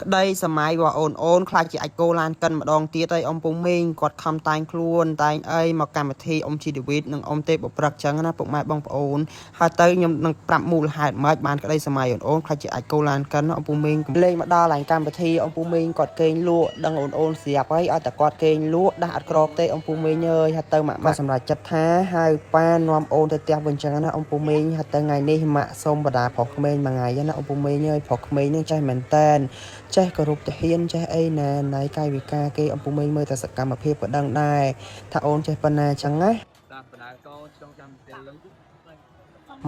đây sớm maiว่าôn khai chị ai cô lan cân mà đong tiết đây ông bùng minh quạt khăm tai luôn tai ấy mà cảm thấy ông chỉ David nâng ông tê bộc bạc chẳng na bộc mai bong ôn hai tới nhom nâng pram mù hại mai bàn cái đây sớm mai ôn khai chị ai cô lan cân ông bùng minh lên mà đo lại cảm thấy ông bùng minh quạt kênh lụa đang ôn xìa ấy ở tại quạt kênh lụa đã crop tê ông bùng minh ơi hai tới mà sầm lại chặt thá hai pa nom ôn tê tê bên chẳng na ông bùng minh hai tới ngàyនេះម៉ាក់សុំបដាផុសក្មេងមួយថ្ងៃណាông bùng minh ơiផុសក្មេងនឹងចេះមែនតែនចេះគោរពទាហានចេះអីណាណៃកាយវិការគេអំពុំមេមើលតែសកម្មភាពក៏ដឹងដែរថាអូនចេះប៉ុណ្ណាចឹងណា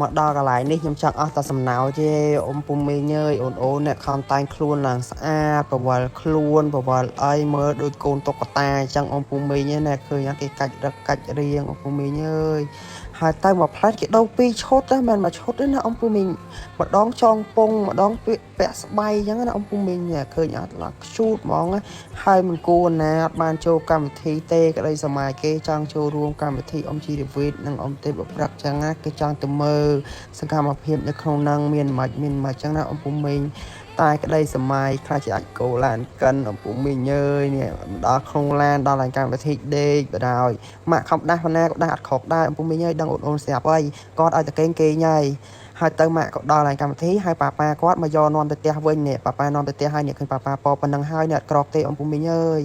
មកដល់កន្លែងនេះខ្ញុំចង់អស់តែសំណោទេអំពុំមេញើយអូនអ្នកខំតែងខ្លួនឡើងស្អាតប្រវល់ខ្លួនប្រវល់អីមើលដូចកូនតុក្កតាអញ្ចឹងអំពុំមេញណាឃើញគេកាច់រឹកកាច់រៀងអំពុំមេញើយហើយទៅមកផ្លែគេដូរពីរឈុតណាមិនមកឈុតទេណាអំពុំមេម្ដងចងពងម្ដងពាក់ស្បៃអញ្ចឹងណាអំពុំមេឃើញអត់ឡាខ្ជូតហ្មងហើយមិនគួរណាអត់បានចូលកម្មវិធីទេក្តីសម័យគេចង់ចូលរួមកម្មវិធីអ៊ំជីរីវីតនិងអ៊ំទេពបប្រាក់អញ្ចឹងណាគេចង់ទៅមើលសកម្មភាពនៅក្នុងនឹងមានមិនអញ្ចឹងណាអំពុំមេតែក្តីសម័យខ្លះជាអាចកោឡានកិនអំពុំមីញើយនេះដល់ក្នុងឡានដល់ឡើងកម្មវិធីដេកបដ ாய் ម៉ាក់ខំដាស់ប៉ុណ្ណាក៏ដាស់អត់ខកដែរអំពុំមីញើយដឹងអូនស្រាប់ហើយគាត់ឲ្យតែគេញ៉ៃហើយទៅម៉ាក់ក៏ដល់ឡើងកម្មវិធីហើយប៉ាគាត់មកយកនាំទៅផ្ទះវិញនេះប៉ានាំទៅផ្ទះហើយនេះឃើញប៉ាប៉ប៉ុណ្ណឹងហើយនេះអត់ក្រកទេអំពុំមីញើយ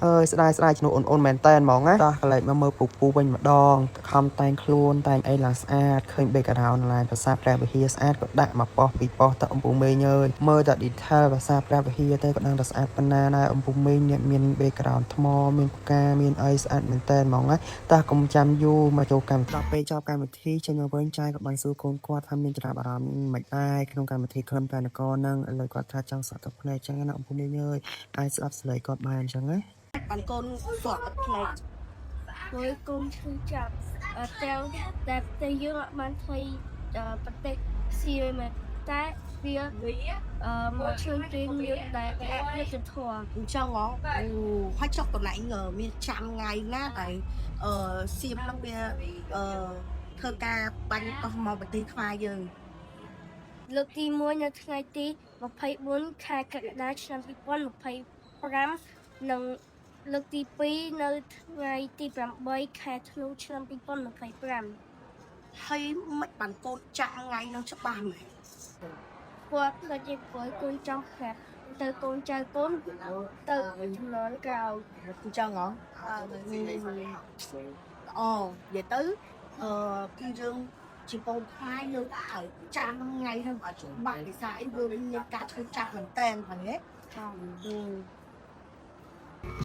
អើយស្ដាយជំនួសអូនមែនតែនហ្មងណាតោះកន្លែងមកមើលពូវិញម្ដងខំតែងខ្លួនតែងអីឡើងស្អាតឃើញ background ឡានភាសាព្រះវិហារស្អាតក៏ដាក់មកប៉ោះពីប៉ោះទៅអំពុំមេញើយមើលតែ detail ភាសាព្រះវិហារទៅក៏ដឹងតែស្អាតប៉ុណ្ណាដែរអំពុំមេនេះមាន background ថ្មមានផ្កាមានអីស្អាតមែនតែនហ្មងណាតោះកុំចាំយូរមកចូលកម្មដល់ពេលចប់កម្មវិធីចេញមកវិញចាយក៏បានសួរកូនគាត់ថាមានចំណាប់អារម្មណ៍មិនដែរក្នុងកម្មវិធីក្លឹមតែនគរនឹងឥឡូវគាត់ថាចង់សាក់ទឹកភ្នែកចឹងណាអំពុំមេញើយអាចស្ដាប់ស្លេកគាត់បានចឹងណាបានកូនសក់ផ្លែមួយកូនឈឺចាប់តែតែយើងអត់បានធ្វើប្រទេសស៊ីមែនតែវាមកជួយពេលមានតែវាទៅធွာអញ្ចឹងហ៎ហើយចុះកន្លែងមានចាំថ្ងៃណាតែសៀមនឹងវាធ្វើការបាញ់កោះមកប្រទេសខ្មែរយើងលើកទី1នៅថ្ងៃទី24ខែកក្កដាឆ្នាំ2025និងលើកទី2នៅថ្ងៃទី8ខែធ្នូឆ្នាំ2025ហើយមិនបានកូនចាក់ថ្ងៃនោះច្បាស់មែនគាត់ដូចជាកូនចង់ប្រាប់ទៅកូនចៅកូនទៅចំនួនក្រោយអញ្ចឹងហ៎អូនិយាយទៅគឺយើងជាកូនខ្មែរយើងត្រូវចាំថ្ងៃហ្នឹងឲ្យច្បាស់ភាសាអីវាមានការឈឺចាប់មែនតើហ្នឹងណា